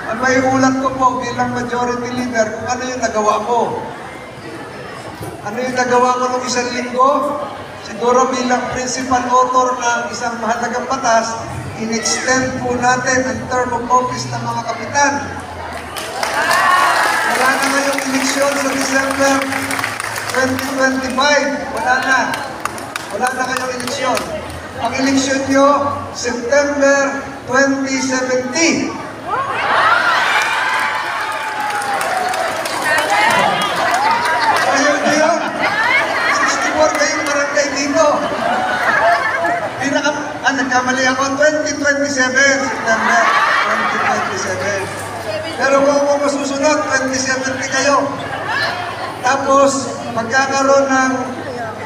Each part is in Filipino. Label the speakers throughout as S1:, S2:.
S1: Ang may ulat ko po bilang majority leader kung ano yung nagawa ko. Ano yung nagawa ko nung isang linggo? Siguro bilang principal author ng isang mahalagang batas, in-extend po natin ang term of office ng mga kapitan. Wala na ngayong eleksyon sa December 2025. Wala na. Wala na ngayong eleksyon. Ang eleksyon nyo, September 2070. Ayaw nyo yun. 64 kayong barangay dito. Nagkamali ako, 2027, September 2027. Pero kung ako masusunod, 2070 kayo. Tapos, magkakaroon ng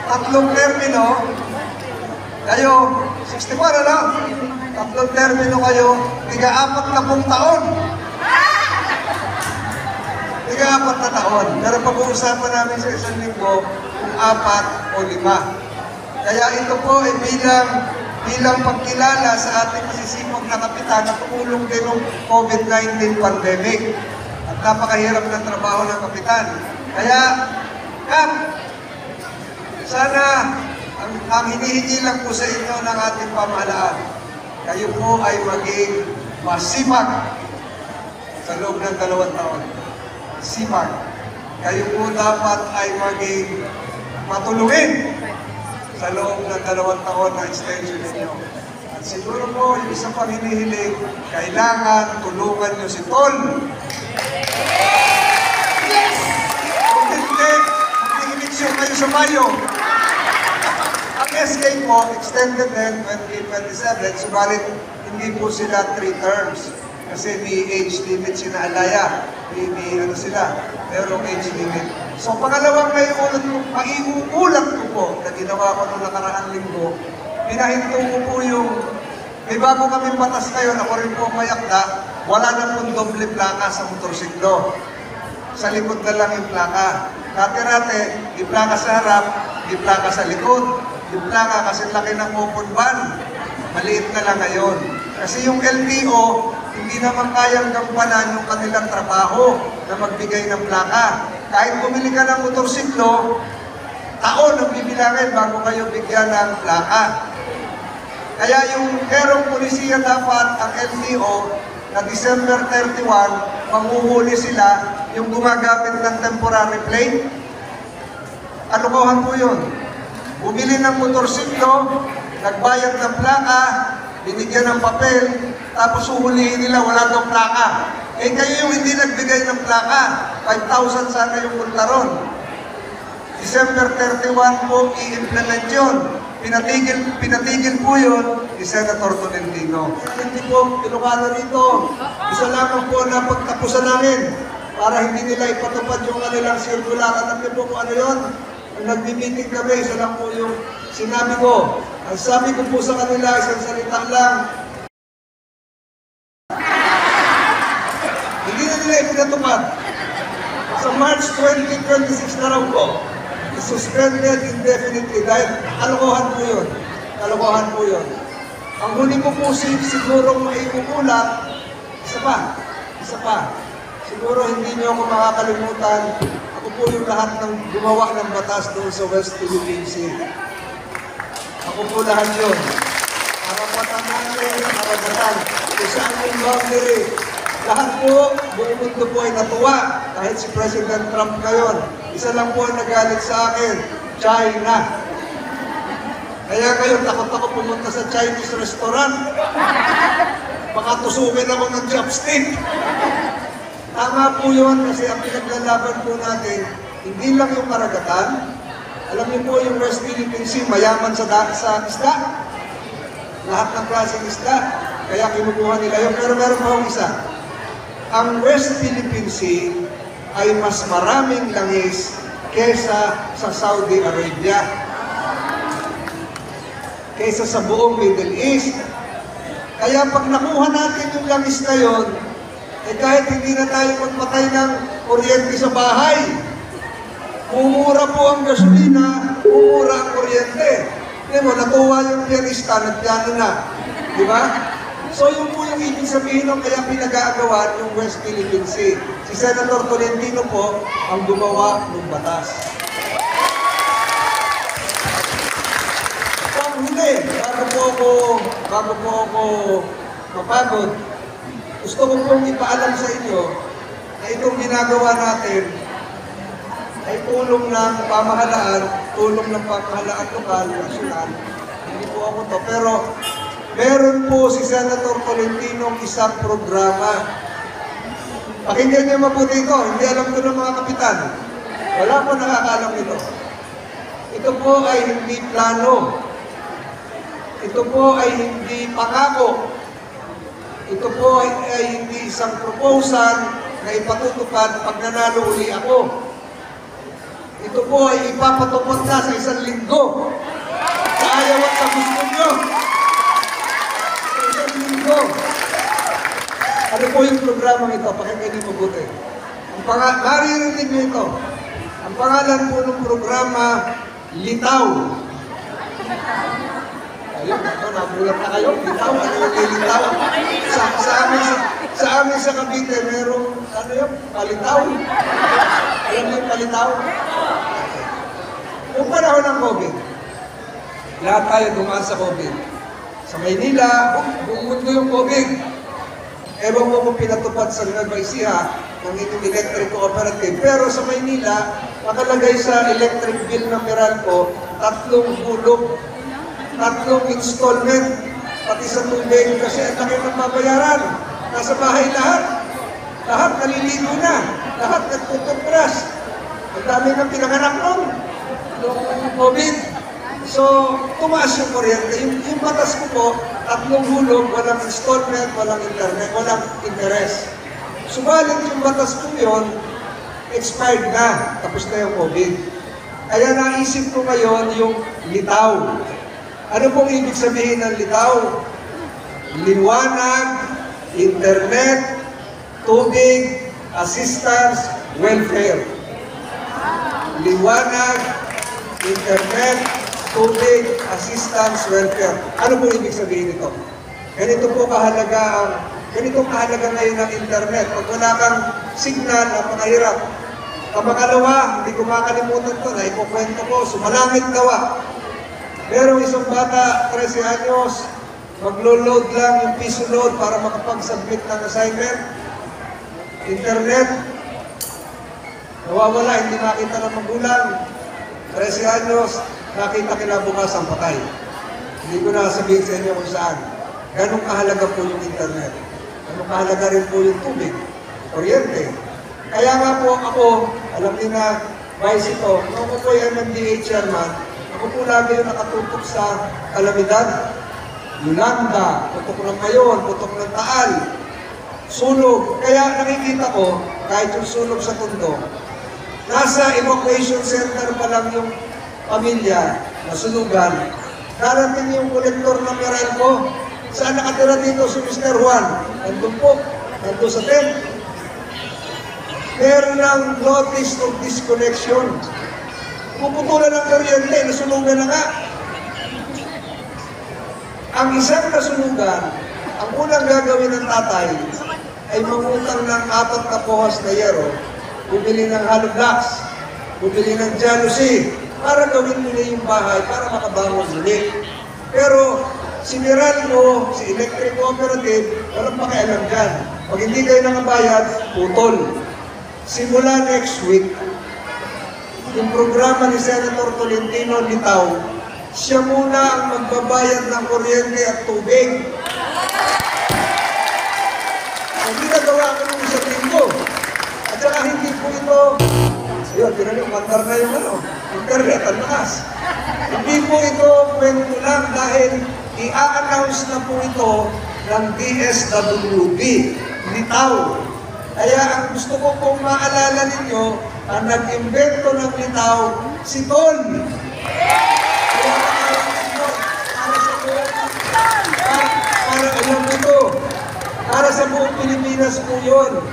S1: tatlong termino, kayo, 64, ano? Tatlong termino kayo, 40 taon. 40 taon. Pero pag-uusapan namin sa isang linggo kung 4 o 5. Kaya ito po ay bilang pagkilala sa ating masisipag na kapitan na tumulong din ng COVID-19 pandemic. At napakahirap ng trabaho ng kapitan. Kaya, Kap, sana ang hinihingi lang po sa inyo ng ating pamahalaan, kayo po ay maging masipag sa loob ng 2 taon. Masipag. Kayo po dapat ay maging matulungin sa loob ng 2 taon na extension ninyo. At siguro po, yung isa pang hinihiling, kailangan tulungan nyo si Tol. Yes! Kung hindi, mag-eleksyon kayo sa Mayo. Ang SK po, extended din 2027, subalit hindi po sila 3 terms. Kasi may age limit sina Alaya. May ano sila, pero age limit. So pangalawang maiuulat ko po na ginawa ko noong nakaraang linggo, pinahinto ko po yung, may bago kami batas ngayon, ako rin po mayakda, wala na pong doble plaka sa motorsiklo. Sa likod na lang yung plaka. Dati-rate, yung plaka sa harap, yung plaka sa likod. Yung plaka kasi laki ng open van. Maliit na lang ngayon. Kasi yung LTO, hindi naman kayang gampanan yung kanilang trabaho na magbigay ng plaka. Kahit bumili ka ng motorsiklo, taon ang bibilangin bago kayo bigyan ng plaka. Kaya yung merong polisiya dapat ang LTO na December 31, manghuhuli sila yung gumagamit ng temporary plate. Kalokohan po yun. Bumili ng motorsiklo, nagbayad ng plaka, binigyan ng papel, tapos uhulihin nila, wala daw plaka. Eh kayo yung hindi nagbigay ng plaka, 5,000 sana yung multa ron. December 31 po i-implement yun. Pinatigil po yun ni Senator Tolentino. Hindi po Ilocano dito. Isa lamang po na pagtapusan namin para hindi nila ipatupad yung kanilang circular. Alam niyo po kung ano yun? Nung nagbi-meeting kami, isa lang po yung sinabi ko. Ang sabi ko po sa kanila, isang salita lang, hindi na nila ipinatupad. Sa March 2026 na raw po, suspended indefinitely dahil kalokohan po yun. Kalokohan po yun. Ang huli ko po siguro maiuulat, isa pa. Siguro hindi niyo ako makakalimutan. Ako po yung lahat ng gumawa ng batas doon sa West Philippine Sea. Ako po lahat yun. Karapatan natin, karapatan. Kung saan yung boundary. Lahat po, buong mundo po ay natuwa. Kahit si President Trump ngayon. Isa lang po ang nagalit sa akin, China. Kaya kayo, takot ako pumunta sa Chinese restaurant. Baka tusukin ako ng chopstick. Tama po yun kasi ang pinaglalaban po natin, hindi lang yung karagatan. Alam niyo po yung West Philippine Sea, mayaman sa isda. Lahat ng klaseng isda. Kaya kinukuha nila yun. Pero meron pa isa. Ang West Philippine Sea ay mas maraming langis kesa sa Saudi Arabia. Kesa sa buong Middle East. Kaya pag nakuha natin yung langis na yun, eh kahit hindi na tayo magpatay ng kuryente sa bahay, mumura po ang gasolina, mumura ang kuryente. Di mo, natuwa yung pianista, nagpiano na. Di ba? So yun po yung ibig sabihin ng kaya pinag-aagawan yung West Philippine Sea. Si Senator Tolentino po ang gumawa ng batas. Pang huli, bago po ako mapagod, gusto ko pong ipaalam sa inyo na itong ginagawa natin ay tulong ng pamahalaan lokal, nasyonal. Hindi po ako to. Pero meron po si Senator Tolentino isang programa. Pakinggan niyo mabuti ito. Hindi alam ko ng mga kapitan. Wala po nakakaalam nito. Ito po ay hindi plano. Ito po ay hindi pangako. Ito po ay hindi isang proposal na ipatutupad pag nanalo uli ako. Ito po ay ipapatupad na sa isang linggo. Sa ayaw at sa gusto nyo. Sa isang linggo. Ano po yung programa ito? Pakinggan niyo mabuti. Maririnig niyo ito. Ang pangalan po ng programa, Litaw. Ayun, nagulat na kayo. Litaw, ano yung lilitaw? Sa amin sa Cavite, merong, ano yun, palitaw. Alam niyo yung palitaw? Yung panahon ng COVID, lahat tayo dumaan sa COVID. Sa Maynila, buong mundo yung COVID. Ewan mo kung pinatupad sa Nueva Ecija ng inyong electric cooperative. Pero sa Maynila, nakalagay sa electric bill na Meralco, 3 hulog, 3 installment, pati sa tubig kasi ang laki ng babayaran. Nasa bahay lahat. Lahat naliligo na. Lahat nagtutupras. Ang dami ng pinanganak nun. Noong COVID. So, tumaas yung kuryente. Yung batas ko po, 3 hulog, walang installment, walang internet, walang interest. Subalit yung batas ko yun, expired na. Tapos na yung COVID. Kaya naisip ko ngayon yung litaw. Ano pong ibig sabihin ng litaw? Liwanag, internet, tubig, assistance, welfare. Liwanag, internet, tubig, assistance, welfare. Ano po ibig sabihin nito? Ganitong kahalaga ngayon ng internet. Pag wala kang signal, napakahirap. Ang pangalawa, hindi ko makalimutan ito, na ikukwento ko, sumalangit dawa. Merong isang bata, 13 anyos, maglo-load lang yung piso load para makapag-submit ng assignment. Internet, nawawala, hindi nakita ng magulang. 13 anyos, nakita kinabukasan patay. Hindi ko na sabihin sa inyo kung saan. Ganong kahalaga po yung internet. Ganong kahalaga rin po yung tubig, kuryente. Kaya nga po ako, alam niyo na, vice ito, nung ako po yung MMDA chairman, ako po lagi yung nakatutok sa kalamidad. Yolanda, putok ng Mayon, putok ng Taal, sunog. Kaya nakikita ko, kahit yung sunog sa Tondo, nasa evacuation center pa lang yung pamilya na sunugan. Darating yung kolektor ng Meralco. Saan nakatira dito si Mr. Juan? Nandun po, nandun sa tent. Meron ng notice of disconnection. Puputulan ng kuryente, nasunugan na nga. Ang isang nasunugan, ang unang gagawin ng tatay ay mangutang ng 4 na pohas na yero, bumili ng hollow blocks, bumili ng jealousy, para gawin nila yung bahay, para makabangon ulit. Pero si Meralco, si Electric Cooperative, walang pakialam dyan. Pag hindi kayo nakabayad, putol. Simula next week, yung programa ni Senator Tolentino Litaw, siya muna ang magbabayad ng kuryente at tubig. Ang ginagawa ko nung isang linggo. At saka hindi po ito, ayun, tinanong, mandar na yung internet, ang lakas. Hindi po ito kwento lang dahil i-a-announce na po ito ng DSWD, Litaw. Kaya ang gusto ko pong maalala ninyo, ang nag-invento ng Litaw, si Tol. Kaya para alam nito, para sa buong Pilipinas po yun.